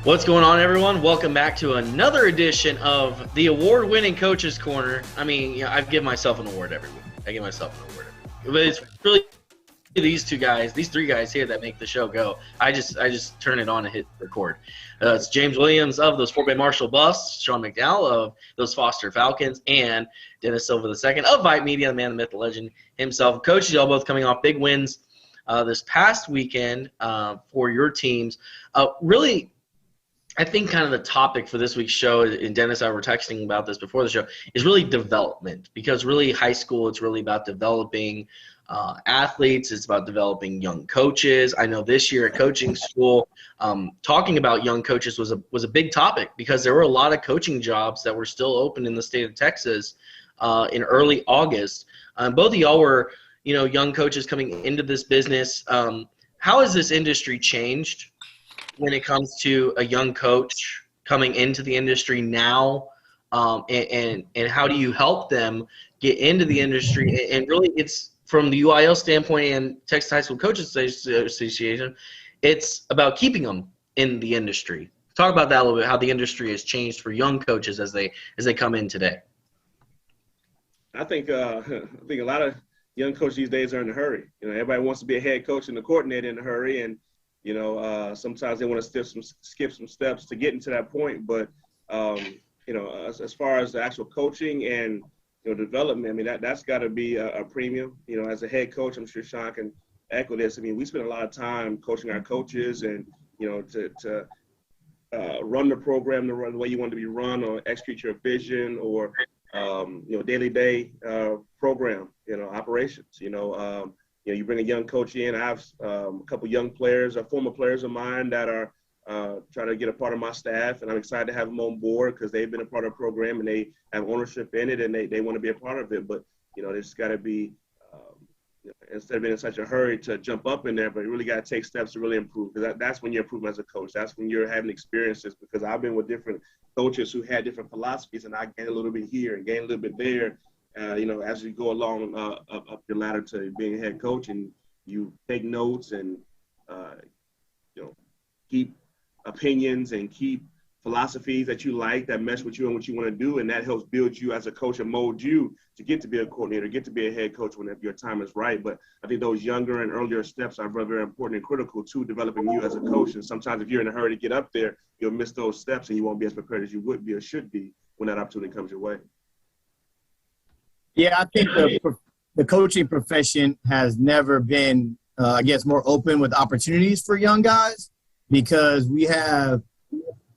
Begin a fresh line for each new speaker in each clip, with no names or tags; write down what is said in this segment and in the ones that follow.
What's going on, everyone? Welcome back to another edition of the award-winning Coaches Corner. I mean, I give myself an award every week. But it's really these three guys here that make the show go. I just turn it on and hit record. It's James Williams of those Fort Bay Marshall Buffs, Sean McDowell of those Foster Falcons, and Dennis Silva II of VYPE Media, the man, the myth, the legend himself. Coaches, y'all both coming off big wins this past weekend for your teams. Really, I think kind of the topic for this week's show, and Dennis and I were texting about this before the show, is really development. Because really high school, it's really about developing athletes. It's about developing young coaches. I know this year at coaching school, talking about young coaches was a big topic because there were a lot of coaching jobs that were still open in the state of Texas in early August. Both of y'all were, young coaches coming into this business. How has this industry changed when it comes to a young coach coming into the industry now, and how do you help them get into the industry? And really, it's from the UIL standpoint and Texas High School Coaches Association, it's about keeping them in the industry. Talk about that a little bit, how the industry has changed for young coaches as they come in today.
I think a lot of young coaches these days are in a hurry. Everybody wants to be a head coach and a coordinator in a hurry, and sometimes they want to skip some steps to get into that point. But, as far as the actual coaching and, development, I mean, that's got to be a premium. As a head coach, I'm sure Sean can echo this. I mean, we spend a lot of time coaching our coaches and, to run the program the way you want to be run or execute your vision or, day-to-day program, operations, you bring a young coach in. I have a couple young players, former players of mine that are trying to get a part of my staff, and I'm excited to have them on board because they've been a part of the program and they have ownership in it and they want to be a part of it. But, there's got to be, instead of being in such a hurry to jump up in there, but you really got to take steps to really improve, because that's when you're improving as a coach. That's when you're having experiences, because I've been with different coaches who had different philosophies, and I gained a little bit here and gained a little bit there. As you go along up your ladder to being a head coach, and you take notes and, keep opinions and keep philosophies that you like that mesh with you and what you want to do, and that helps build you as a coach and mold you to get to be a coordinator, get to be a head coach whenever your time is right. But I think those younger and earlier steps are very, very important and critical to developing you as a coach. And sometimes if you're in a hurry to get up there, you'll miss those steps and you won't be as prepared as you would be or should be when that opportunity comes your way.
Yeah, I think the coaching profession has never been, more open with opportunities for young guys, because we have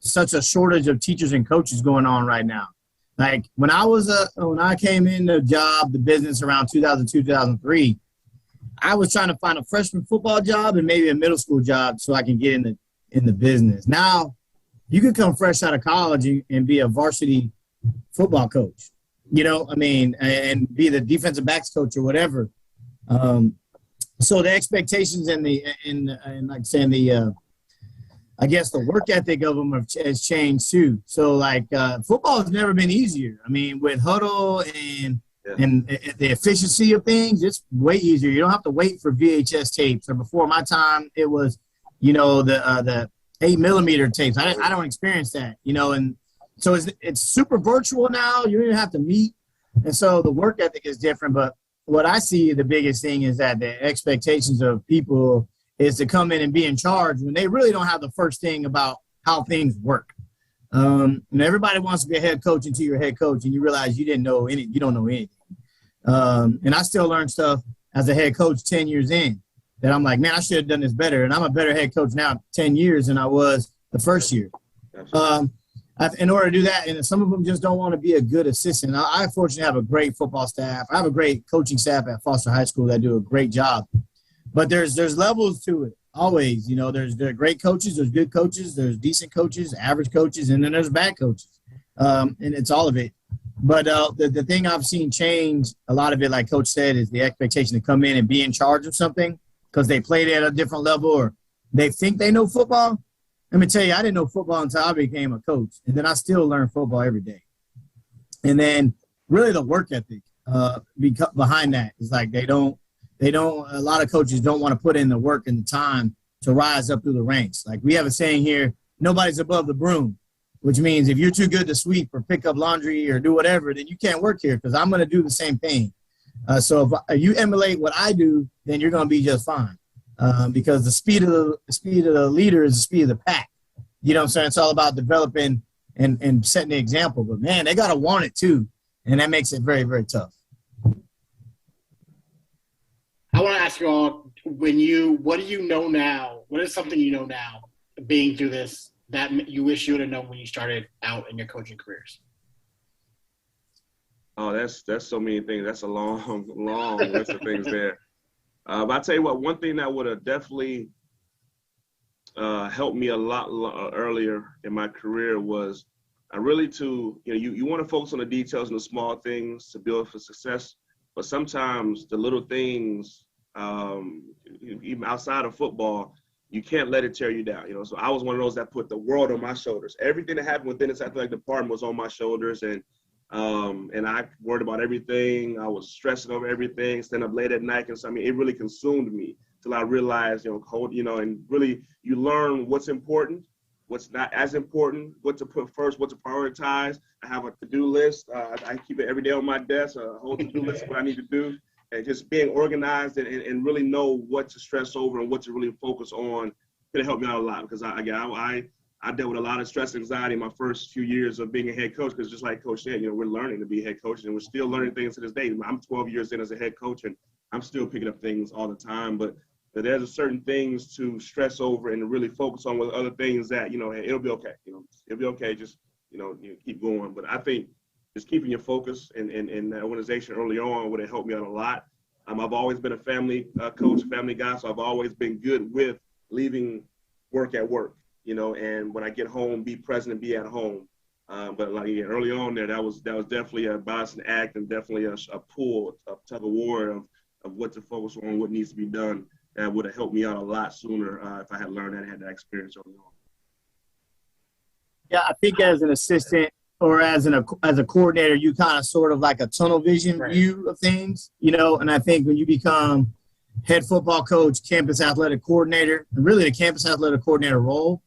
such a shortage of teachers and coaches going on right now. Like when I came in the business around 2002, 2003, I was trying to find a freshman football job and maybe a middle school job so I can get in the business. Now you can come fresh out of college and be a varsity football coach. And be the defensive backs coach or whatever. So the expectations and the work ethic of them has changed too. So football has never been easier. I mean, with huddle and the efficiency of things, it's way easier. You don't have to wait for VHS tapes, or before my time, it was, the 8mm tapes. I don't experience that, and so it's super virtual now. You don't even have to meet. And so the work ethic is different. But what I see, the biggest thing is that the expectations of people is to come in and be in charge when they really don't have the first thing about how things work. And everybody wants to be a head coach until you're a head coach and you realize you don't know anything. And I still learn stuff as a head coach 10 years in that I'm like, man, I should have done this better. And I'm a better head coach now 10 years than I was the first year. In order to do that, and some of them just don't want to be a good assistant. I fortunately have a great football staff. I have a great coaching staff at Foster High School that do a great job. But there's levels to it always. There are great coaches, there's good coaches, there's decent coaches, average coaches, and then there's bad coaches. And it's all of it. But the thing I've seen change, a lot of it, like Coach said, is the expectation to come in and be in charge of something because they played at a different level or they think they know football. Let me tell you, I didn't know football until I became a coach, and then I still learn football every day. And then really the work ethic behind that is like a lot of coaches don't want to put in the work and the time to rise up through the ranks. Like we have a saying here, nobody's above the broom, which means if you're too good to sweep or pick up laundry or do whatever, then you can't work here because I'm going to do the same thing. So if you emulate what I do, then you're going to be just fine. Because the speed of the leader is the speed of the pack. You know what I'm saying? It's all about developing and setting the example. But man, they got to want it too, and that makes it very, very tough.
I want to ask you all, what do you know now? What is something you know now, being through this, that you wish you would have known when you started out in your coaching careers?
Oh, that's so many things. That's a long list of things there. But I tell you what, one thing that would have definitely helped me a lot earlier in my career was you want to focus on the details and the small things to build for success. But sometimes the little things, even outside of football, you can't let it tear you down. So I was one of those that put the world on my shoulders. Everything that happened within this athletic department was on my shoulders, and I worried about everything. I was stressing over everything, staying up late at night, and so it really consumed me till I realized, and really you learn what's important, what's not as important, what to put first, what to prioritize. I have a to-do list. I keep it every day on my desk, a whole to-do list of what I need to do, and just being organized and really know what to stress over and what to really focus on can help me out a lot, because I dealt with a lot of stress and anxiety in my first few years of being a head coach, because just like Coach said, we're learning to be head coaches, and we're still learning things to this day. I'm 12 years in as a head coach, and I'm still picking up things all the time, but there's a certain things to stress over and to really focus on with other things that, it'll be okay. It'll be okay. Just, you keep going. But I think just keeping your focus in the organization early on would have helped me out a lot. I've always been a family coach, family guy, so I've always been good with leaving work at work. And when I get home, be present and be at home. But early on there, that was definitely a balancing act, and definitely a pull, a tug of war of what to focus on, what needs to be done. That would have helped me out a lot sooner if I had learned that and had that experience early on.
Yeah, I think as an assistant or as a coordinator, you kind of sort of like a tunnel vision view of things, and I think when you become head football coach, campus athletic coordinator, and really the campus athletic coordinator role,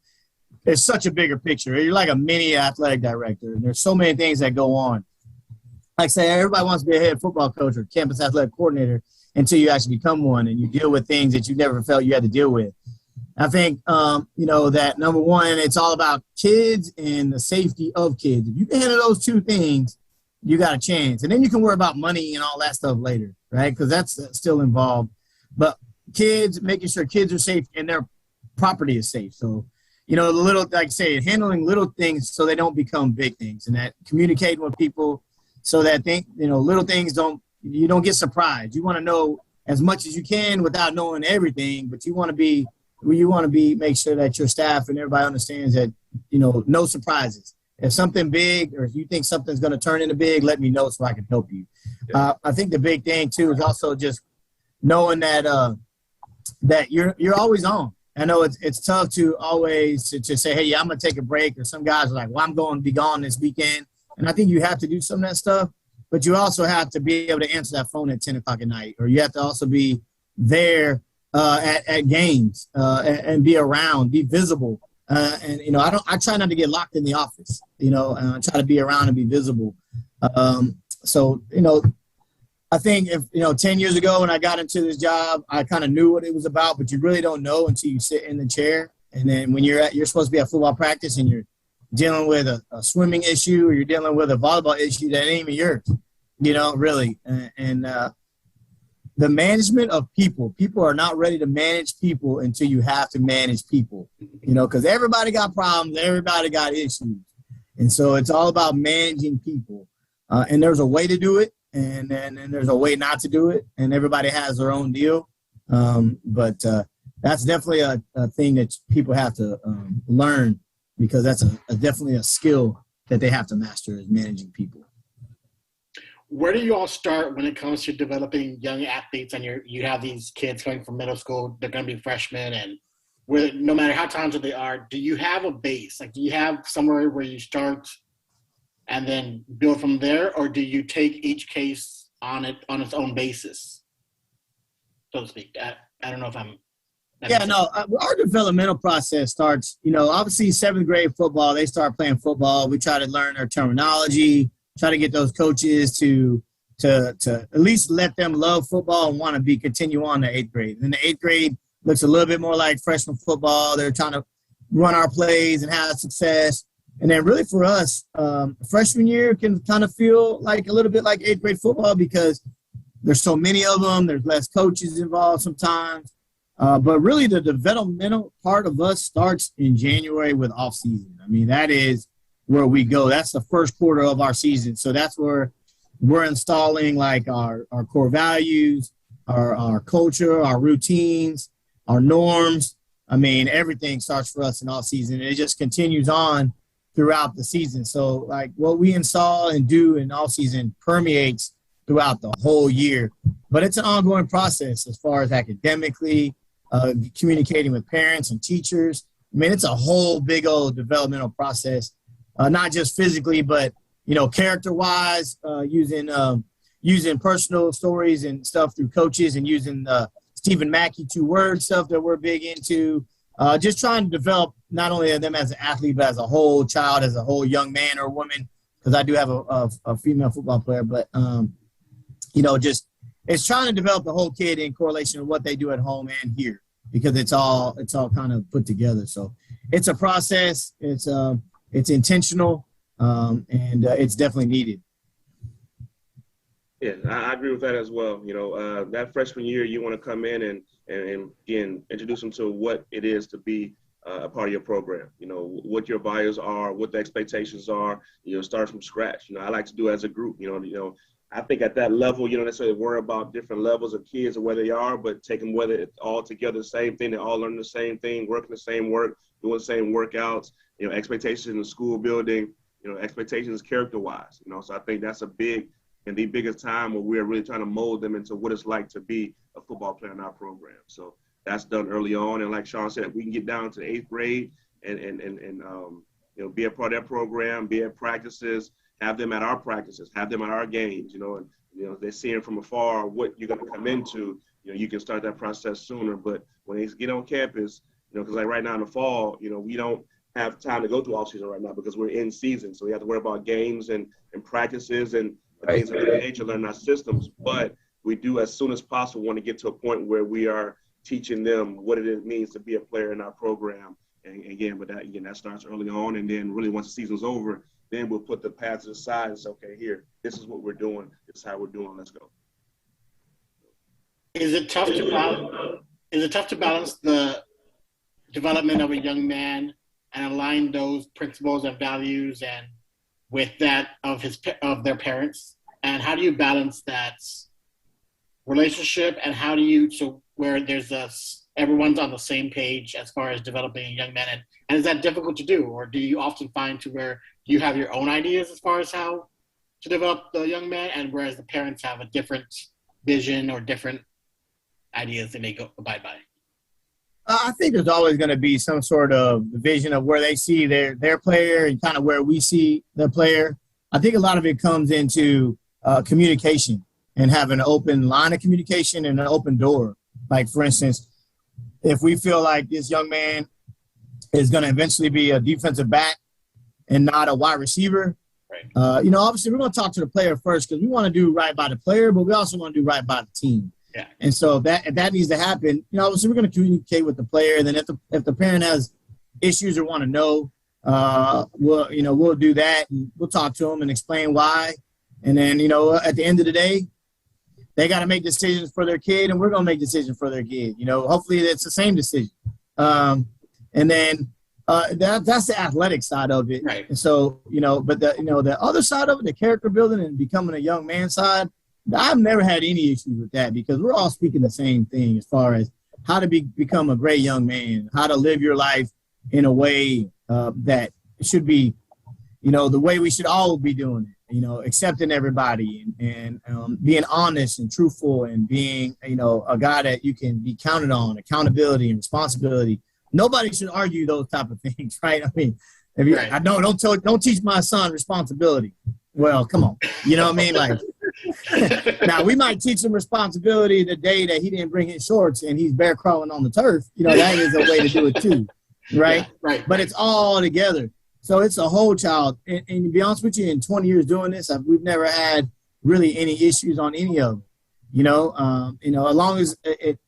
it's such a bigger picture. You're like a mini athletic director, and there's so many things that go on. Like say, everybody wants to be a head football coach or campus athletic coordinator until you actually become one and you deal with things that you never felt you had to deal with. I think, that number one, it's all about kids and the safety of kids. If you can handle those two things, you got a chance. And then you can worry about money and all that stuff later, right? Because that's still involved. But kids, making sure kids are safe and their property is safe. So, the little, like I say, handling little things so they don't become big things, and that communicating with people so that little things you don't get surprised. You want to know as much as you can without knowing everything, but you want to make sure that your staff and everybody understands that, no surprises. If something big, or if you think something's going to turn into big, let me know so I can help you. Yeah. I think the big thing too is also just knowing that that you're always on. I know it's tough to always to say, hey, yeah, I'm going to take a break, or some guys are like, well, I'm going to be gone this weekend. And I think you have to do some of that stuff, but you also have to be able to answer that phone at 10 o'clock at night, or you have to also be there at games and be around, be visible. I try not to get locked in the office, and I try to be around and be visible. I think if, 10 years ago when I got into this job, I kind of knew what it was about, but you really don't know until you sit in the chair. And then when you're supposed to be at football practice and you're dealing with a swimming issue, or you're dealing with a volleyball issue that ain't even yours, really. And the management of people are not ready to manage people until you have to manage people, because everybody got problems, everybody got issues. And so it's all about managing people. And there's a way to do it, and there's a way not to do it, and everybody has their own deal. But that's definitely a thing that people have to learn, because that's definitely a skill that they have to master, is managing people.
Where do you all start when it comes to developing young athletes, and you have these kids coming from middle school, they're going to be freshmen, and no matter how talented they are, do you have a base? Like, do you have somewhere where you start and then build from there, or do you take each case on its own basis, so to speak? I don't know if I'm
Yeah, no, our developmental process starts, obviously 7th grade football, they start playing football. We try to learn their terminology, try to get those coaches to at least let them love football and want to continue on to 8th grade. And then the 8th grade looks a little bit more like freshman football. They're trying to run our plays and have success. And then really for us, freshman year can kind of feel like a little bit like 8th grade football because there's so many of them. There's less coaches involved sometimes. But really the developmental part of us starts in January with off season. I mean, that is where we go. That's the first quarter of our season. So that's where we're installing like our core values, our culture, our routines, our norms. I mean, everything starts for us in off season. And it just continues on throughout the season. So like what we install and do in off season permeates throughout the whole year. But it's an ongoing process as far as academically, communicating with parents and teachers. I mean, it's a whole big old developmental process, not just physically, but, character-wise, using personal stories and stuff through coaches and using Stephen Mackey 2-word stuff that we're big into, just trying to develop not only them as an athlete, but as a whole child, as a whole young man or woman, because I do have a female football player, but, just it's trying to develop the whole kid in correlation with what they do at home and here, because it's all kind of put together. So it's a process. It's intentional, and it's definitely needed.
Yeah, I agree with that as well. That freshman year, you want to come in and again, introduce them to what it is to be a part of your program. What your values are, what the expectations are. Start from scratch. I like to do it as a group. I think at that level, you don't necessarily worry about different levels of kids or where they are, but take them whether it's all together the same thing, they all learn the same thing, working the same work, doing the same workouts, expectations in the school building, expectations character-wise. So I think that's a big and the biggest time where we're really trying to mold them into what it's like to be a football player in our program. So that's done early on. And like Sean said, we can get down to the 8th grade and be a part of their program, be at practices, have them at our practices, have them at our games, and they're seeing from afar what you're going to come into. You can start that process sooner. But when they get on campus, because like right now in the fall, we don't have time to go through off season right now because we're in season. So we have to worry about games and practices and things of that nature, learning our systems. But we do, as soon as possible, want to get to a point where we are teaching them what it means to be a player in our program. And again, that starts early on. And then really once the season's over, then we'll put the pads aside and say, okay, here, this is what we're doing. This is how we're doing. Let's go.
Is it tough to balance the development of a young man and align those principles and values and with that of their parents? And how do you balance that relationship? And how do you where there's everyone's on the same page as far as developing a young man? And is that difficult to do, or do you often find to where you have your own ideas as far as how to develop the young man, and whereas the parents have a different vision or different ideas they may abide by?
I think there's always going to be some sort of vision of where they see their player and kind of where we see the player. I think a lot of it comes into communication and having an open line of communication and an open door. Like, for instance, if we feel like this young man is going to eventually be a defensive back and not a wide receiver, right. Obviously we're going to talk to the player first because we want to do right by the player, but we also want to do right by the team. Yeah. And so that needs to happen. Obviously we're going to communicate with the player. And then if the parent has issues or want to know, we'll do that and we'll talk to them and explain why. And then, at the end of the day, they got to make decisions for their kid, and we're going to make decisions for their kid. Hopefully it's the same decision. And then that's the athletic side of it. Right. And so, but the other side of it, the character building and becoming a young man side, I've never had any issues with that because we're all speaking the same thing as far as how to become a great young man, how to live your life in a way that should be, the way we should all be doing it. Accepting everybody and being honest and truthful and being, a guy that you can be counted on, accountability and responsibility. Nobody should argue those type of things, right? I mean, right. Don't teach my son responsibility. Well, come on, you know what I mean? Like, Now, we might teach him responsibility the day that he didn't bring his shorts and he's bear crawling on the turf. You know, that is a way to do it too, right?
Yeah, right.
But it's all together. So it's a whole child. And to be honest with you, in 20 years doing this, we've never had really any issues on any of them. You know, as long as it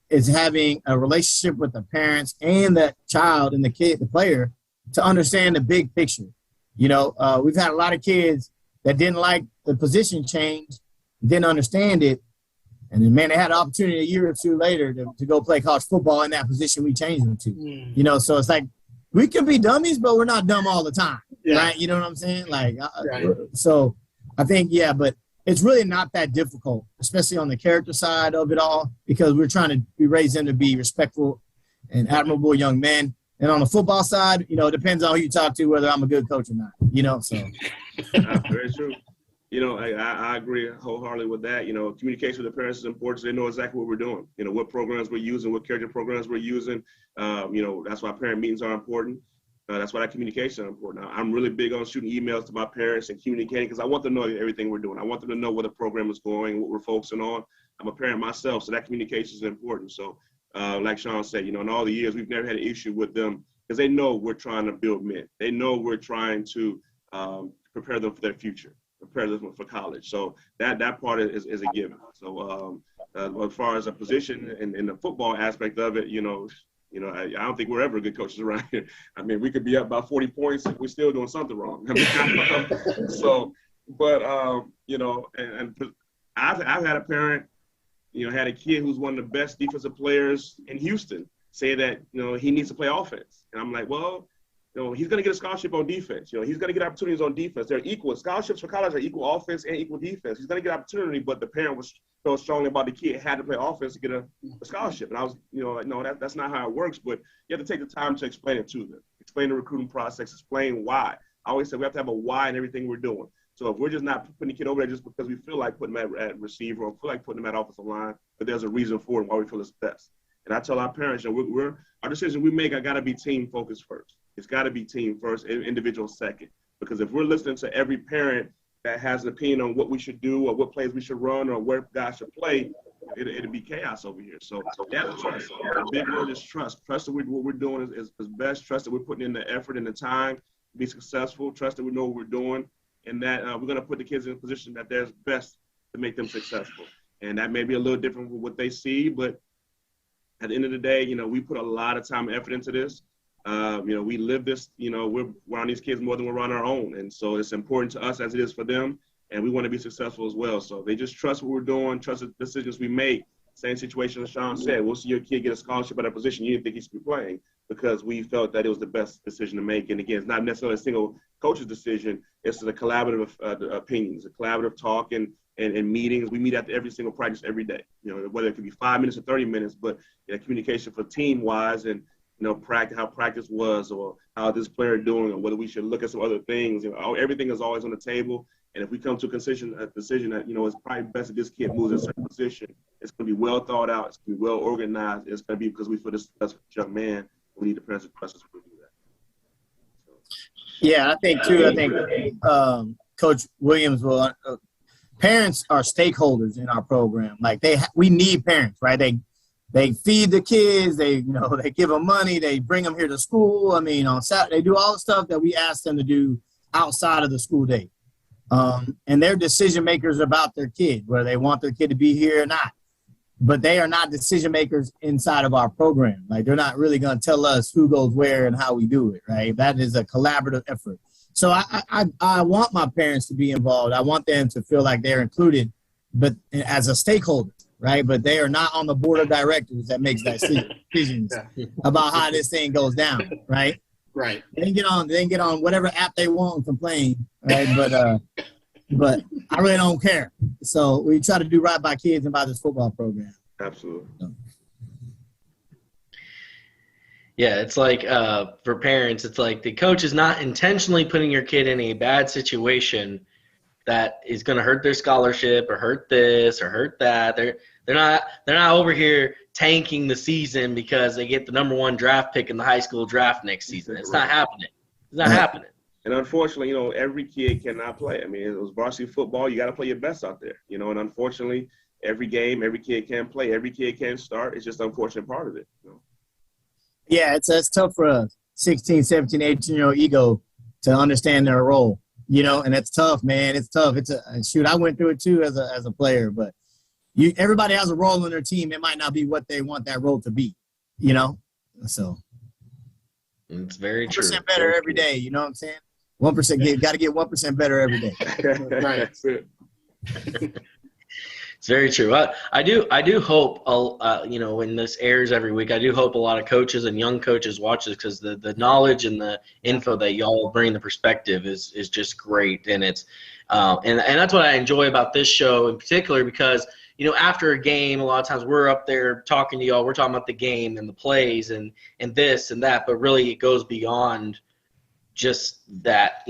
is having a relationship with the parents and that child and the kid, the player, to understand the big picture. You know, we've had a lot of kids that didn't like the position change, didn't understand it, and then, man, they had an opportunity a year or two later to go play college football in that position we changed them to. You know, so it's like we can be dummies, but we're not dumb all the time, right? You know what I'm saying? Like, so I think, but it's really not that difficult, especially on the character side of it all, because we're trying to raise them to be respectful and admirable young men. And on the football side, you know, it depends on who you talk to, whether I'm a good coach or not, you know, so.
Very true. You know, I agree wholeheartedly with that. You know, communication with the parents is important so they know exactly what we're doing, you know, what programs we're using, what character programs we're using. You know, that's why parent meetings are important. That's why that communication is important. I'm really big on shooting emails to my parents and communicating because I want them to know everything we're doing. I want them to know where the program is going, what we're focusing on. I'm a parent myself, so that communication is important. So like Sean said, you know, in all the years, we've never had an issue with them because they know we're trying to build men. They know we're trying to prepare them for their future, prepare them for college. So that part is a given. So as far as a position in the football aspect of it, you know, I don't think we're ever good coaches around here. I mean, we could be up by 40 points if we're still doing something wrong. I mean, you know, and I've had a parent, you know, had a kid who's one of the best defensive players in Houston say that, you know, he needs to play offense. And I'm like, well, you know, he's going to get a scholarship on defense. You know, he's going to get opportunities on defense. They're equal. Scholarships for college are equal offense and equal defense. He's going to get opportunity, but the parent was so strongly about the kid had to play offense to get a scholarship. And I was, you know, like, no, that's not how it works. But you have to take the time to explain it to them, explain the recruiting process, explain why. I always say we have to have a why in everything we're doing. So if we're just not putting the kid over there just because we feel like putting him at receiver or feel like putting him at offensive line, but there's a reason for it and why we feel it's best. And I tell our parents, you know, our decision we make, I got to be team focused first. It's got to be team first, individual second. Because if we're listening to every parent that has an opinion on what we should do or what plays we should run or where guys should play, it'll be chaos over here. So that's trust. The big word is trust. Trust that what we're doing is best. Trust that we're putting in the effort and the time to be successful. Trust that we know what we're doing. And that we're going to put the kids in a position that they're best to make them successful. And that may be a little different from what they see, but at the end of the day, you know, we put a lot of time and effort into this. You know, we live this, you know, we're around these kids more than we're around our own. And so it's important to us as it is for them. And we want to be successful as well. So they just trust what we're doing, trust the decisions we make. Same situation as Sean said. We'll see your kid get a scholarship at a position you didn't think he should be playing because we felt that it was the best decision to make. And again, it's not necessarily a single coach's decision. It's a collaborative opinions, a collaborative talk and meetings. We meet after every single practice every day, you know, whether it could be 5 minutes or 30 minutes, but you know, communication for team wise and, you know, how practice was or how this player doing or whether we should look at some other things. You know, everything is always on the table. And if we come to a decision that, you know, it's probably best that this kid moves in a certain position, it's going to be well thought out. It's going to be well organized. It's going to be because we feel this is for young man. We need the parents to trust us to do that. So.
Yeah, I think Coach Williams will parents are stakeholders in our program. Like we need parents, right? They feed the kids. They give them money. They bring them here to school. I mean, on Saturday, they do all the stuff that we ask them to do outside of the school day. And they're decision makers about their kid, whether they want their kid to be here or not. But they are not decision makers inside of our program. Like they're not really going to tell us who goes where and how we do it, right? That is a collaborative effort. So I want my parents to be involved. I want them to feel like they're included, but as a stakeholder, right? But they are not on the board of directors that makes that decisions about how this thing goes down, right?
Right.
They can get on whatever app they want and complain, right? But I really don't care. So we try to do right by kids and by this football program.
Absolutely.
So.
Yeah, it's like for parents, it's like the coach is not intentionally putting your kid in a bad situation that is going to hurt their scholarship or hurt this or hurt that. They're not over here tanking the season because they get the #1 draft pick in the high school draft next season. It's not happening. It's not happening.
And unfortunately, every kid cannot play. I mean, it was varsity football. You got to play your best out there, and unfortunately, every game, every kid can play. Every kid can start. It's just the unfortunate part of it.
Yeah, it's tough for a 16, 17, 18-year-old ego to understand their role, and it's tough, man. It's tough. Shoot, I went through it too as a player, but everybody has a role in their team. It might not be what they want that role to be, so.
It's very true.
1% better every day, you know what I'm saying? 1%, got to get 1% better every day.
Right.
That's it.
It's very true. I do hope, when this airs every week, I do hope a lot of coaches and young coaches watch this, because the knowledge and the info that y'all bring, the perspective is just great. And it's and that's what I enjoy about this show in particular, because after a game, a lot of times we're up there talking to y'all. We're talking about the game and the plays and this and that, but really it goes beyond just that,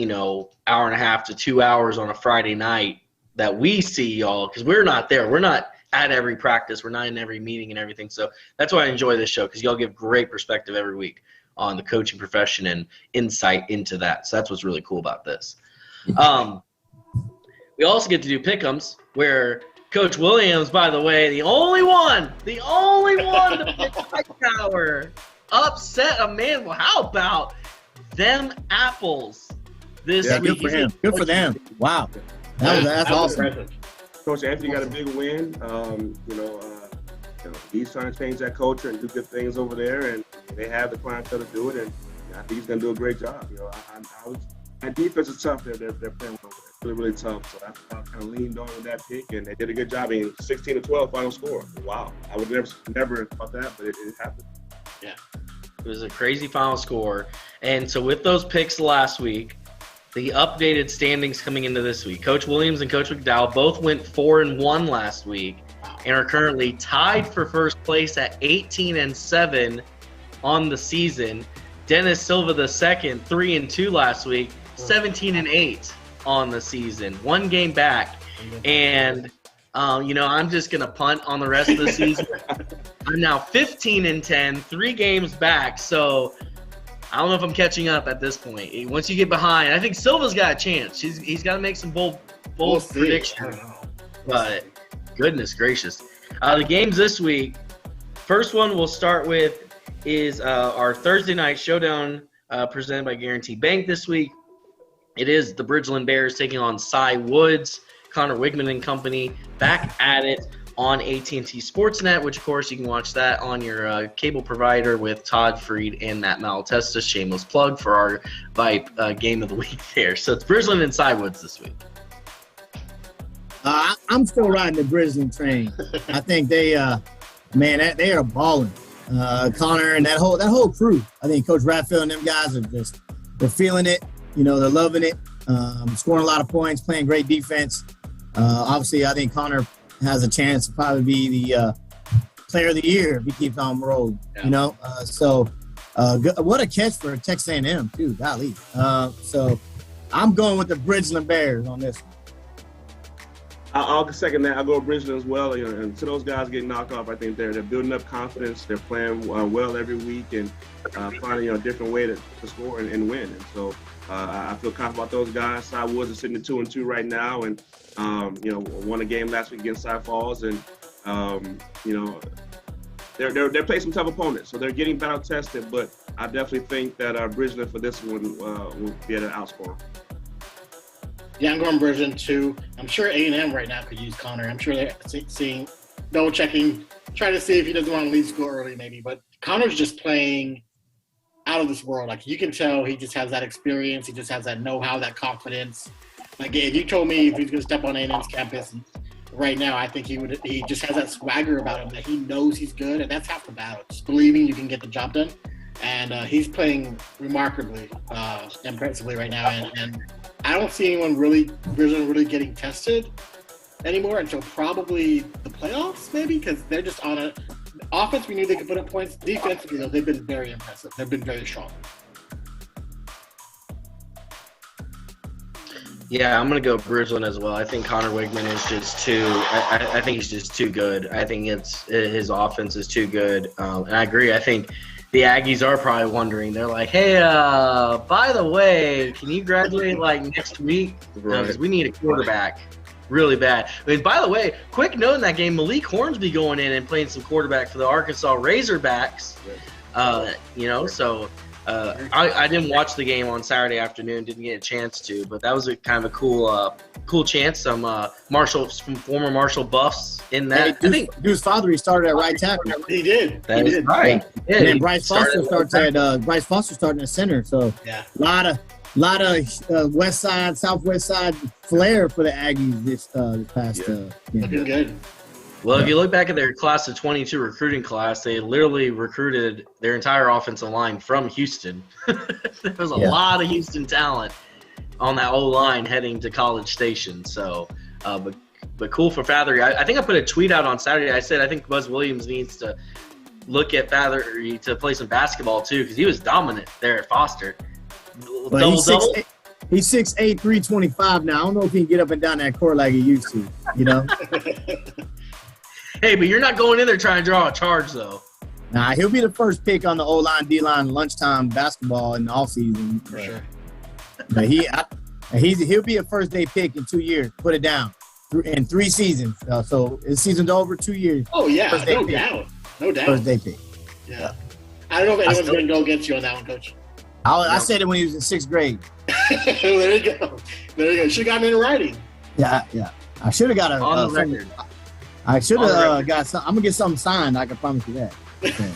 hour and a half to 2 hours on a Friday night that we see y'all, because we're not there. We're not at every practice. We're not in every meeting and everything. So that's why I enjoy this show, because y'all give great perspective every week on the coaching profession and insight into that. So that's what's really cool about this. We also get to do pick'ems, where Coach Williams, by the way, the only one to pick Hightower, upset a man. Well, how about them apples this week?
Good for him. Good for them. Wow. That's awesome.
Impressive.
Coach Anthony got a big win. He's trying to change that culture and do good things over there, and they have the clientele to do it. And I think he's going to do a great job. My defense is tough. They're playing well. It's really, really tough. So I kind of leaned on with that pick, and they did a good job. 16-12 final score. Wow. I would never thought that, but it happened.
Yeah. It was a crazy final score. And so with those picks last week, the updated standings coming into this week, Coach Williams and Coach McDowell both went 4-1 last week and are currently tied for first place at 18-7 on the season. Dennis Silva the second, 3-2 last week, 17-8 on the season, one game back. And I'm just gonna punt on the rest of the season. I'm now 15-10, 3 games back. So I don't know if I'm catching up at this point. Once you get behind, I think Silva's got a chance. He's got to make some bold predictions. But goodness gracious, the games this week. First one we'll start with is our Thursday night showdown presented by Guarantee Bank this week. It is the Bridgeland Bears taking on Cy Woods, Connor Wigman and company, back at it on AT&T Sportsnet, which, of course, you can watch that on your cable provider with Todd Freed and Matt Malatesta. Shameless plug for our VYPE game of the week there. So it's Bridgeland and Cy Woods this week.
I'm still riding the Bridgeland train. I think they they are balling. Connor and that whole crew. I think Coach Ratfield and them guys they're feeling it. They're loving it. Scoring a lot of points, playing great defense. Obviously, I think Connor has a chance to probably be the player of the year if he keeps on rolling. Yeah. What a catch for Texas A&M too, golly. So I'm going with the Bridgeland Bears on this one.
I'll second that. I'll go with Bridgeland as well. And to those guys getting knocked off, I think they're building up confidence. They're playing well every week and finding a different way to score and win. And so I feel confident about those guys. Cy Woods is sitting at 2-2 right now, and won a game last week against Cy Falls, and they're playing some tough opponents, so they're getting battle tested. But I definitely think that Bridgeland for this one will be able to outscore.
Yeah, I'm going Bridgeland too. I'm sure A&M right now could use Connor. I'm sure they're seeing, double checking, trying to see if he doesn't want to leave school early maybe. But Connor's just playing out of this world. Like, you can tell he just has that experience. He just has that know-how, that confidence. Like, if you told me if he's going to step on A&M's campus right now, I think he just has that swagger about him that he knows he's good, and that's half the battle. Just believing you can get the job done. And he's playing remarkably, impressively right now. And I don't see anyone really getting tested anymore until probably the playoffs, maybe, because they're just on a offense. We knew they could put up points. Defensively, though, they've been very impressive. They've been very strong.
Yeah, I'm going to go Bridgeland as well. I think Connor Wigman is just I think he's just too good. I think his offense is too good. And I agree. I think The Aggies are probably wondering. They're like, hey, by the way, can you graduate like next week? Because we need a quarterback really bad. I mean, by the way, quick note in that game, Malik Hornsby going in and playing some quarterback for the Arkansas Razorbacks. I didn't watch the game on Saturday afternoon, didn't get a chance to, but that was a kind of a cool chance. Some former Marshall buffs in that.
Hey, I think Deuce Father started at right tackle.
He did.
That is right.
Yeah. And then Bryce Foster starting at center. So
yeah,
a lot of west side, southwest side flair for the Aggies this past.
Looking good.
Well, if you look back at their class of 22 recruiting class, they literally recruited their entire offensive line from Houston. There was a lot of Houston talent on that O-line heading to College Station. So, but cool for Fathery. I think I put a tweet out on Saturday. I said I think Buzz Williams needs to look at Fathery to play some basketball too, because he was dominant there at Foster.
Well, he's 6'8", 325 now. I don't know if he can get up and down that court like he used to, you know?
Hey, but you're not going in there trying to draw a charge, though.
Nah, he'll be the first pick on the O-line, D-line, lunchtime basketball in the offseason.
For sure.
But he'll be a first-day pick in 2 years. Put it down. In 3 seasons. So his season's over 2 years.
Oh, yeah. No doubt. No doubt.
First-day pick.
Yeah. I don't know if anyone's going to go against you on that one, Coach.
I said it when he was in 6th grade.
There you go. Should have gotten in writing.
Yeah. I should have got
on the record.
I should have got some. I'm gonna get something signed. I can promise you that. Okay.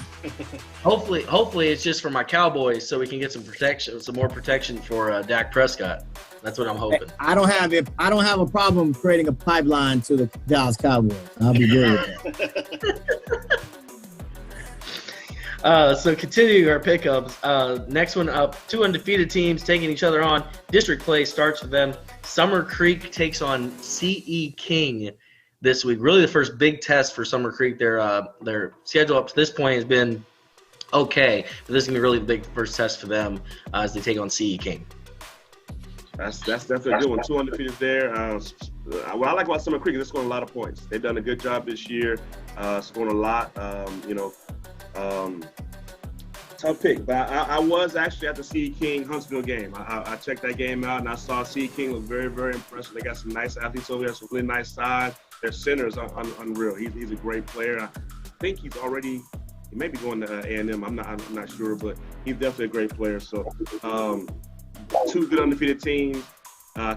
Hopefully, it's just for my Cowboys, so we can get some more protection for Dak Prescott. That's what I'm hoping.
I don't have a problem creating a pipeline to the Dallas Cowboys. I'll be good with
that. So continuing our pickups, next one up, 2 undefeated teams taking each other on. District play starts for them. Summer Creek takes on CE King this week. Really the first big test for Summer Creek. Their schedule up to this point has been okay, but this is going to be really the big first test for them as they take on CE King.
That's definitely a good one. 2 undefeated there. What I like about Summer Creek is they're scoring a lot of points. They've done a good job this year, scoring a lot. Tough pick, but I was actually at the CE King Huntsville game. I checked that game out, and I saw CE King look very, very impressive. They got some nice athletes over there, some really nice size. Their center is unreal. He's a great player. I think he may be going to A&M. I'm not sure, but he's definitely a great player. So 2 good undefeated teams.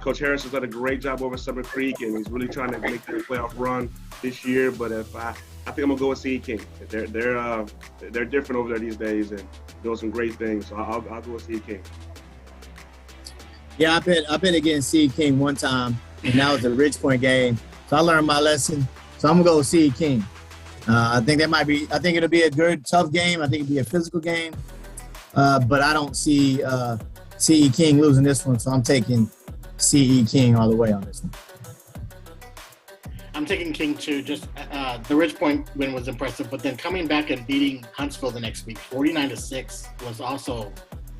Coach Harris has done a great job over Summer Creek, and he's really trying to make their playoff run this year. But I think I'm gonna go with CE King. They're different over there these days and doing some great things. So I'll go with CE King.
Yeah, I bet against CE King one time, and that was a Ridge Point game. So I learned my lesson. So I'm gonna go with CE King. I think it'll be a good, tough game. I think it'll be a physical game. But I don't see CE King losing this one. So I'm taking CE King all the way on this one.
I'm taking King too. Just the Ridge Point win was impressive, but then coming back and beating Huntsville the next week, 49-6, was also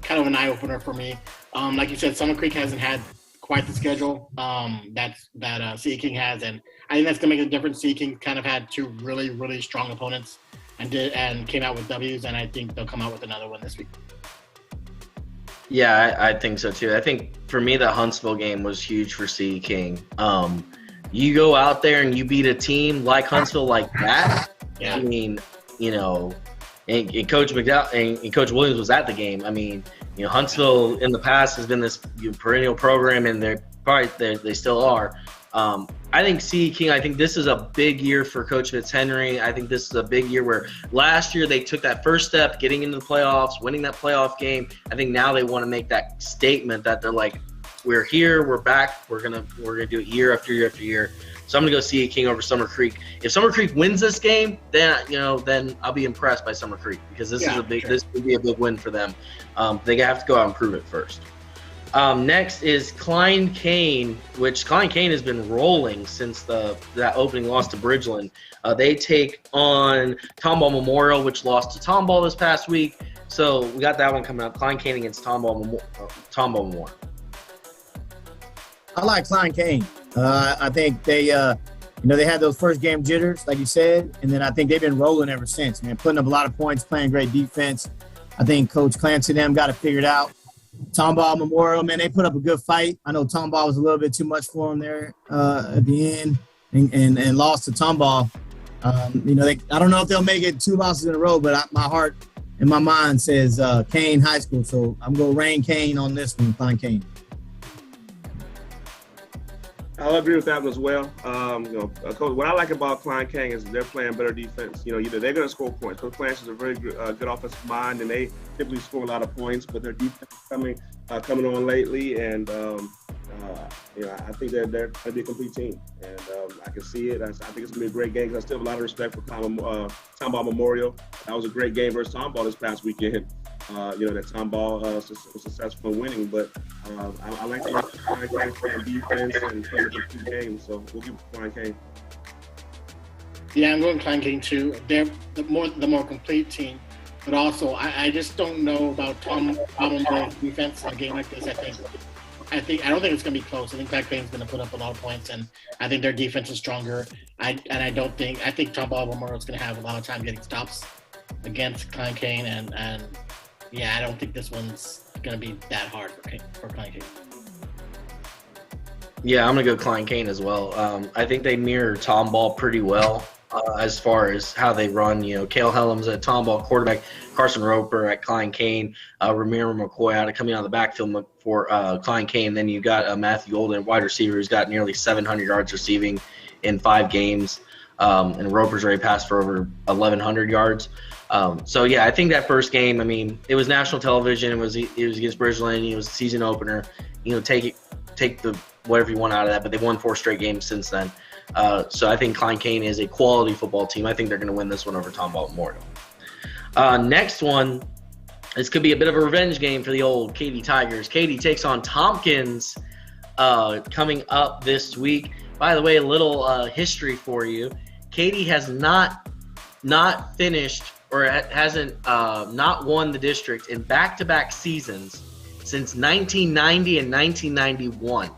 kind of an eye opener for me. Like you said, Summer Creek hasn't had quite the schedule that CE King has, and I think that's gonna make a difference. CE King kind of had 2 really, really strong opponents and came out with W's, and I think they'll come out with another one this week.
Yeah, I think so too. I think for me the Huntsville game was huge for CE King. You go out there and you beat a team like Huntsville like that.
Yeah.
I mean, and Coach McDowell and Coach Williams was at the game. I mean, Huntsville in the past has been this perennial program, and they still are. I think CE King, I think this is a big year for Coach Fitzhenry. I think this is a big year where last year they took that first step, getting into the playoffs, winning that playoff game. I think now they want to make that statement that they're like, we're here, we're back, we're gonna do it year after year after year. So I'm gonna go CE King over Summer Creek. If Summer Creek wins this game, then I'll be impressed by Summer Creek, because this would be a big win for them. They have to go out and prove it first. Next is Klein Kane, which Klein Kane has been rolling since that opening loss to Bridgeland. They take on Tomball Memorial, which lost to Tomball this past week. So we got that one coming up. Klein Kane against Tomball Memorial.
I like Klein Kane. I think they you know, they had those first game jitters, like you said, and then I think they've been rolling ever since, man, putting up a lot of points, playing great defense. I think Coach Clancy and them got it figured out. Tomball Memorial, man, they put up a good fight. I know Tomball was a little bit too much for them there at the end and lost to Tomball. You know, I don't know if they'll make it 2 losses in a row, but my heart and my mind says Kane High School. So I'm going to reign Kane on this one, Klein Kane.
I'll agree with that one as well. You know, Coach, what I like about Klein Kane is they're playing better defense. You know, either they're going to score points. Coach Clancy is a very good offensive mind, and they typically score a lot of points. But their defense is coming on lately, and you know, I think they're going to be a complete team, and I can see it. I think it's going to be a great game. I still have a lot of respect for Tomball Memorial. That was a great game versus Tomball this past weekend. You know, that Tomball was successful in winning, but I like the Klein Kane defense and playing a complete game, so we'll give Klein Kane.
Yeah, I'm going Klein Kane too. They're the more complete team, but also I just don't know about Tomball's defense in a game like this. I don't think it's going to be close. I think Klein Kane's going to put up a lot of points, and I think their defense is stronger. I think Tomball Memorial is going to have a lot of time getting stops against Klein Kane, and yeah, I don't think this one's going to be that hard for Klein Kane.
Yeah, I'm going to go Klein Kane as well. I think they mirror Tomball pretty well as far as how they run. You know, Cale Helms at Tomball quarterback, Carson Roper at Klein Kane, Ramiro McCoy coming out of the backfield for Klein Kane. Then you got Matthew Golden, wide receiver, who's got nearly 700 yards receiving in 5 games. And Roper's already passed for over 1,100 yards. So, yeah, I think that first game, I mean, it was national television. It was against Bridgeland. It was a season opener. You know, take the whatever you want out of that. But they won 4 straight games since then. So I think Klein Kane is a quality football team. I think they're going to win this one over Tomball Memorial. Next one, this could be a bit of a revenge game for the old Katy Tigers. Katy takes on Tompkins coming up this week. By the way, a little history for you. Katy has not finished or hasn't not won the district in back-to-back seasons since 1990 and 1991.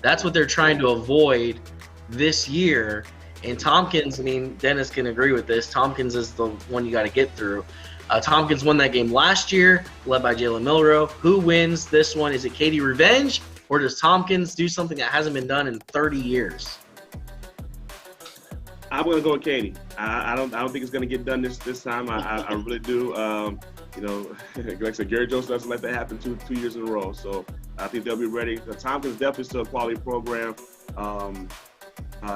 That's what they're trying to avoid this year. And Tompkins, I mean, Dennis can agree with this. Tompkins is the one you got to get through. Tompkins won that game last year, led by Jalen Milrow. Who wins this one? Is it Katy revenge, or does Tompkins do something that hasn't been done in 30 years?
I'm going to go with Katy. I don't think it's going to get done this time. I really do. You know, like I said, Gary Jones doesn't let that happen two years in a row. So I think they'll be ready. Tompkins definitely still a quality program.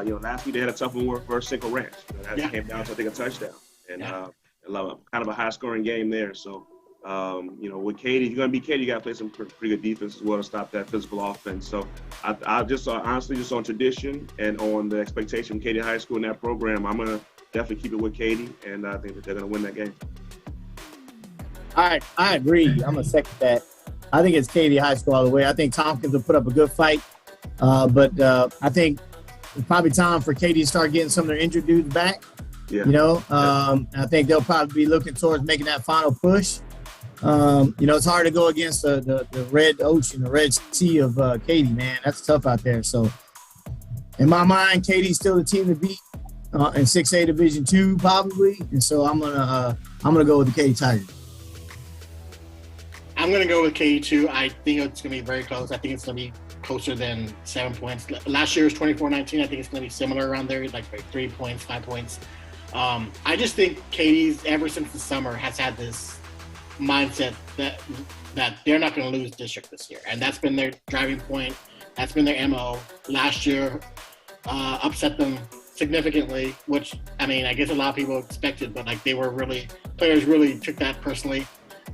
You know, last week they had a tough one versus Cinco Ranch. You know, that came down to, I think, a touchdown. And kind of a high-scoring game there. So, you know, with Katy, if you're going to be Katy, you got to play some pretty good defense as well to stop that physical offense. So I just honestly, just on tradition and on the expectation from Katy High School in that program, I'm going to definitely keep it with Katy, and I think that they're going to win that game.
All right, I agree. I'm going to second that. I think it's Katy High School all the way. I think Tompkins will put up a good fight, but I think it's probably time for Katy to start getting some of their injured dudes back. Yeah. You know, I think they'll probably be looking towards making that final push. You know, it's hard to go against the red ocean, the red sea of Katy, man. That's tough out there. So, in my mind, Katy's still the team to beat in 6A Division II, probably. And so I'm gonna go with the Katy Tigers.
I'm going to go with Katy too. I think it's going to be very close. I think it's going to be closer than 7 points. Last year was 24-19. I think it's going to be similar around there, like 3 points, 5 points. I just think Katy's, ever since the summer, has had this mindset that they're not going to lose district this year. And that's been their driving point. That's been their MO. Last year upset them significantly, which, I mean, I guess a lot of people expected, but like players really took that personally.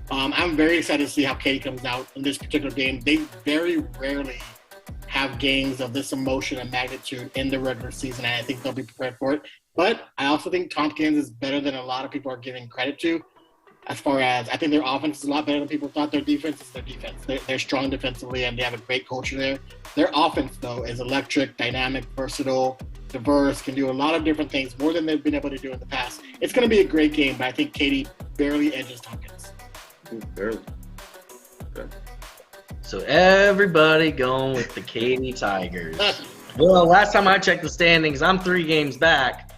I'm very excited to see how Katy comes out in this particular game. They very rarely have games of this emotion and magnitude in the regular season, and I think they'll be prepared for it. But I also think Tompkins is better than a lot of people are giving credit to. As far as, I think their offense is a lot better than people thought. Their defense is their defense. They're strong defensively, and they have a great culture there. Their offense, though, is electric, dynamic, versatile, diverse, can do a lot of different things, more than they've been able to do in the past. It's going to be a great game, but I think Katy barely edges Tompkins.
Barely. Okay.
So everybody going with the Katy Tigers. Well, last time I checked the standings, I'm 3 games back.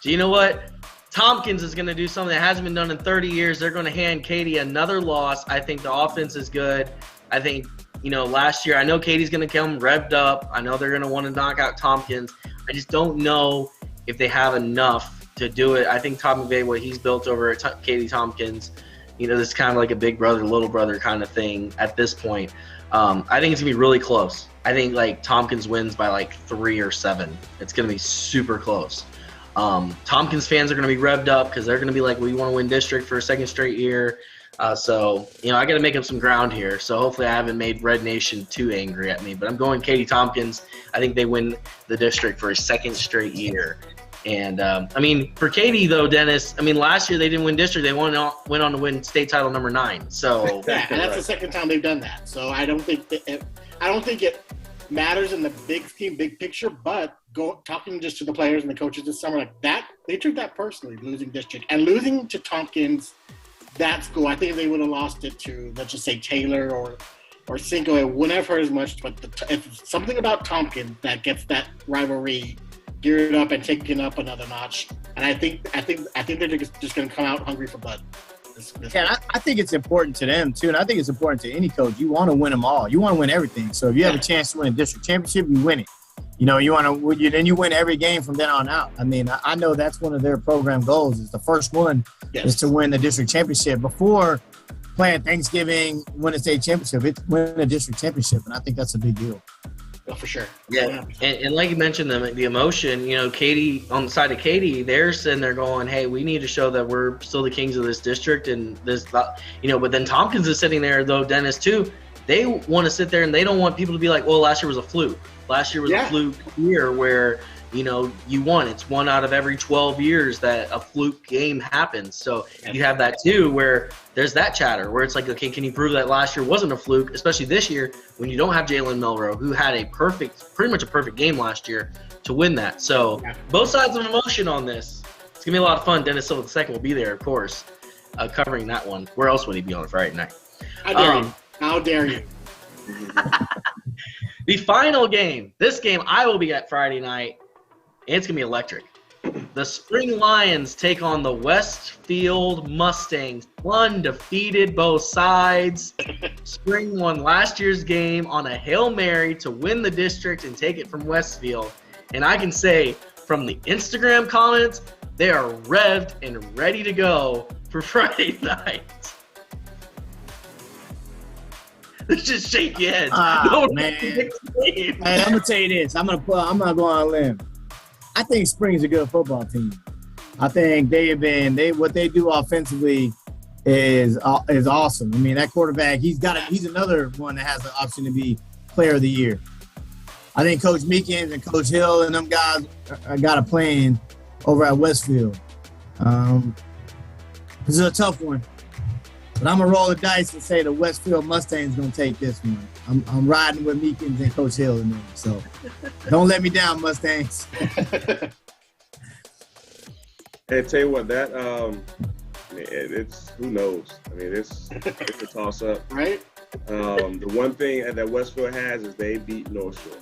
Do you know what? Tompkins is going to do something that hasn't been done in 30 years. They're going to hand Katy another loss. I think the offense is good. I think, last year, I know Katie's going to come revved up. I know they're going to want to knock out Tompkins. I just don't know if they have enough to do it. I think Todd McVay, what he's built over at Katy Tompkins, this is kind of like a big brother, little brother kind of thing at this point. I think it's going to be really close. I think, Tompkins wins by, 3 or 7. It's going to be super close. Tompkins fans are going to be revved up because they're going to be like, we want to win district for a second straight year. So I got to make up some ground here. So hopefully I haven't made Red Nation too angry at me. But I'm going Katy Tompkins. I think they win the district for a second straight year. And, for Katy, though, Dennis, last year they didn't win district. They went on to win state title number 9. So
yeah, and that's the second time they've done that. So I don't think it matters in the big scheme, big picture. But talking just to the players and the coaches this summer, they took that personally, losing district and losing to Tompkins. That school, I think if they would have lost it to, let's just say, Taylor or Cinco, it wouldn't have hurt as much. But it's something about Tompkins that gets that rivalry geared up and taken up another notch. And I think they're just going to come out hungry for blood.
Yeah, I think it's important to them too, and I think it's important to any coach. You want to win them all. You want to win everything. So if you have a chance to win a district championship, you win it. You want to, then you win every game from then on out. I know that's one of their program goals. Is the first one is to win the district championship before playing Thanksgiving, win a state championship. It's win a district championship, and I think that's a big deal.
Oh, for sure.
Yeah, and like you mentioned, the emotion. Katy, on the side of Katy, they're sitting there going, "Hey, we need to show that we're still the kings of this district." And this, But then Tompkins is sitting there, though, Dennis too. They want to sit there and they don't want people to be like, "Well, last year was a fluke. Last year was a fluke year where you won. It's 1 out of every 12 years that a fluke game happens." So you have that too, where there's that chatter where it's like, okay, can you prove that last year wasn't a fluke, especially this year when you don't have Jalen Melrose, who had pretty much a perfect game last year to win that. So both sides of emotion on this. It's gonna be a lot of fun. Dennis Silva II will be there, of course, covering that one. Where else would he be on a Friday night?
How dare you?
The final game. This game I will be at Friday night. It's going to be electric. The Spring Lions take on the Westfield Mustangs. Undefeated both sides. Spring won last year's game on a Hail Mary to win the district and take it from Westfield. And I can say from the Instagram comments, they are revved and ready to go for Friday night. Just shake your head.
Man. Hey, I'm gonna tell you this. I'm not going on a limb. I think Spring's a good football team. I think what they do offensively is awesome. That quarterback, he's another one that has the option to be player of the year. I think Coach Meekins and Coach Hill and them guys got a plan over at Westfield. This is a tough one. But I'm going to roll the dice and say the Westfield Mustangs going to take this one. I'm riding with Meekins and Coach Hill in there. So don't let me down, Mustangs.
Hey, tell you what, it's who knows? It's a toss-up.
Right?
The one thing that Westfield has is they beat North Shore.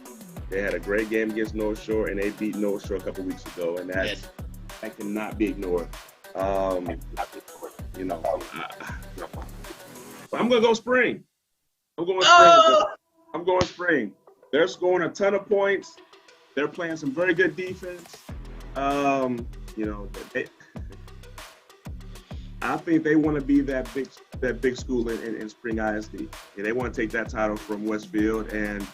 They had a great game against North Shore, and they beat North Shore a couple weeks ago, and that cannot be ignored. But I'm gonna go Spring. I'm going Spring. They're scoring a ton of points. They're playing some very good defense. I think they want to be that big school in Spring ISD. Yeah, they want to take that title from Westfield, and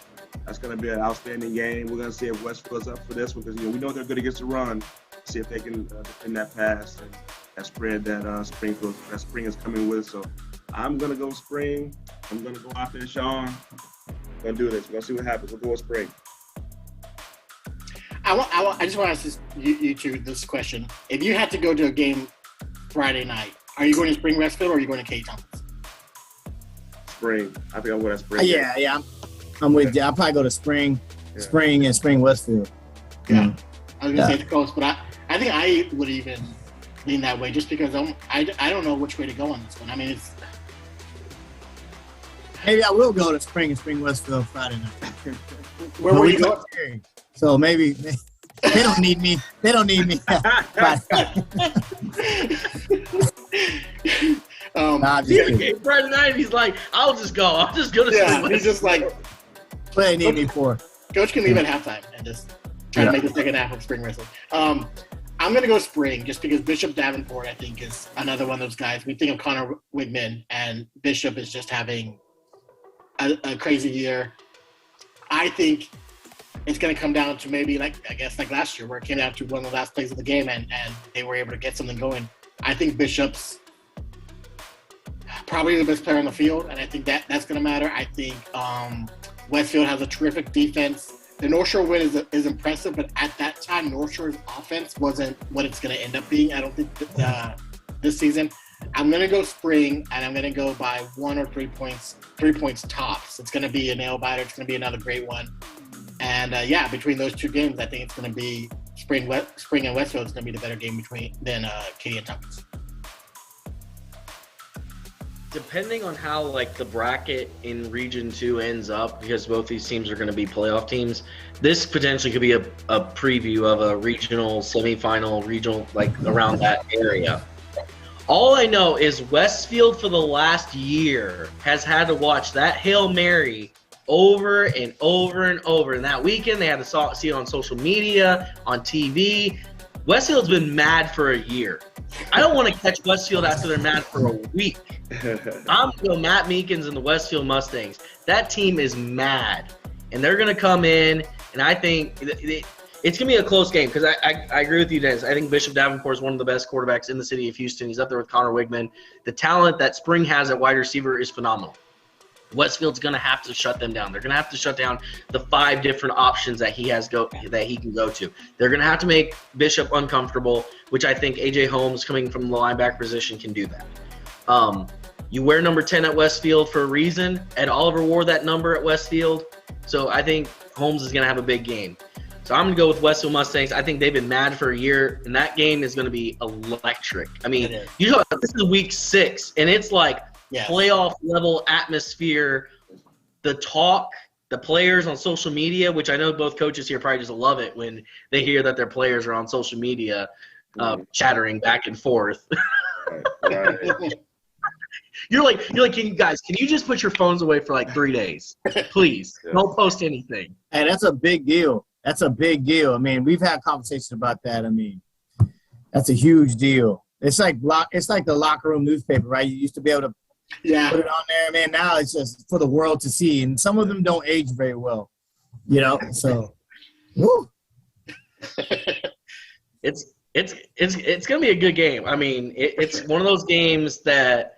that's going to be an outstanding game. We're going to see if Westfield's up for this one because we know they're good against the run. See if they can defend that pass and that spread that Spring is coming with. So I'm going to go Spring. I'm going to go out there, Sean. I'm going to do this. We're going to see what happens. We'll go with Spring.
I just want to ask you two this question. If you had to go to a game Friday night, are you going to Spring Westfield or are you going to Katy Tompkins?
Spring. I think I'm going to Spring.
Yeah. I'm with you. I'll probably go to Spring and Spring Westfield.
Yeah. I was going to say it's close, but I think I would even lean that way just because I don't know which way to go on this one. Maybe
I will go to Spring and Spring Westfield Friday night.
Where were you going?
So maybe they don't need me. They don't need me.
Friday night, he's like, I'll just go. I'll just go to
sleep. He's just like,
what they need me for?
Coach can leave at halftime and just try to make the second half of spring wrestling. I'm going to go spring just because Bishop Davenport, I think, is another one of those guys. We think of Connor Wigman, and Bishop is just having a crazy year. I think it's going to come down to maybe, like last year, where it came down to one of the last plays of the game, and they were able to get something going. I think Bishop's probably the best player on the field, and I think that's going to matter. I think Westfield has a terrific defense. The North Shore win is impressive, but at that time, North Shore's offense wasn't what it's going to end up being, I don't think, this season. I'm going to go spring, and I'm going to go by 1 or 3 points tops. It's going to be a nail-biter. It's going to be another great one. And, between those two games, I think it's going to be spring and Westfield is going to be the better game than Katy and Tompkins.
Depending on how the bracket in Region 2 ends up, because both these teams are going to be playoff teams, this potentially could be a preview of a regional semifinal, regional, around that area. All I know is Westfield for the last year has had to watch that Hail Mary over and over and over. And that weekend they had to see it on social media, on TV. Westfield's been mad for a year. I don't want to catch Westfield after they're mad for a week. I'm going to go Matt Meekins and the Westfield Mustangs. That team is mad. And they're going to come in, and I think it's going to be a close game because I agree with you, Dennis. I think Bishop Davenport is one of the best quarterbacks in the city of Houston. He's up there with Connor Wigman. The talent that Spring has at wide receiver is phenomenal. Westfield's going to have to shut them down. They're going to have to shut down the 5 different options that he can go to. They're going to have to make Bishop uncomfortable, which I think A.J. Holmes, coming from the linebacker position, can do that. You wear number 10 at Westfield for a reason. Ed Oliver wore that number at Westfield. So I think Holmes is going to have a big game. So I'm going to go with Westfield Mustangs. I think they've been mad for a year, and that game is going to be electric. I mean, this is week 6, and it's playoff level atmosphere. The talk, the players on social media, which I know both coaches here probably just love it when they hear that their players are on social media chattering back and forth.
Right.
You're like, can you just put your phones away for 3 days, please? Don't post anything.
Hey, that's a big deal. That's a big deal. I mean, we've had conversations about that. I mean, that's a huge deal. It's like the locker room newspaper, right? You used to be able to put it on there, man. Now it's just for the world to see, and some of them don't age very well, So, woo.
It's gonna be a good game. I mean, it's one of those games that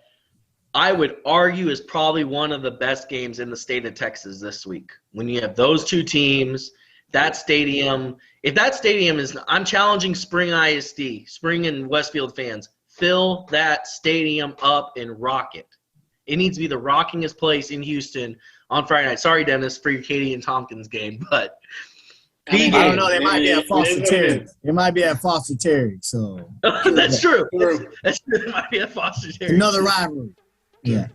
I would argue is probably one of the best games in the state of Texas this week. When you have those two teams, that stadium. If that stadium is, I'm challenging Spring ISD, Spring and Westfield fans, fill that stadium up and rock it. It needs to be the rockingest place in Houston on Friday night. Sorry, Dennis, for your Katy and Tompkins game, but
I don't know. They might be at Foster Terry. It might be at Foster Terry. So
that's true. That's true. It might be at Foster Terry.
Another rivalry. Yeah.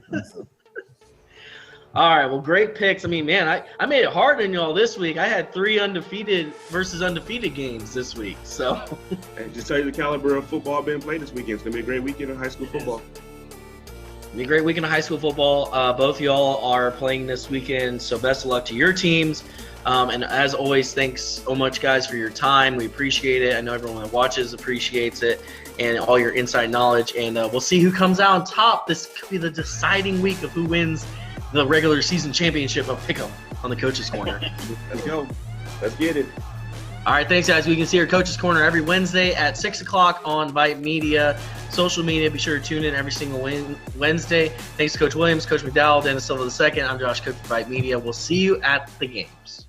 All right. Well, great picks. I mean, man, I made it hard on y'all this week. I had 3 undefeated versus undefeated games this week. So,
and just tell you the caliber of football being played this weekend. It's gonna be a great weekend of high school football.
It'll be a great weekend of high school football. Both y'all are playing this weekend, so best of luck to your teams. And as always, thanks so much, guys, for your time. We appreciate it. I know everyone that watches appreciates it and all your inside knowledge. And we'll see who comes out on top. This could be the deciding week of who wins the regular season championship of Pick'em on the Coach's Corner.
Let's go. Let's get it.
All right, thanks, guys. We can see our Coach's Corner every Wednesday at 6 o'clock on VYPE Media. Social media, be sure to tune in every single Wednesday. Thanks to Coach Williams, Coach McDowell, Dennis Silva II. I'm Josh Koch from VYPE Media. We'll see you at the games.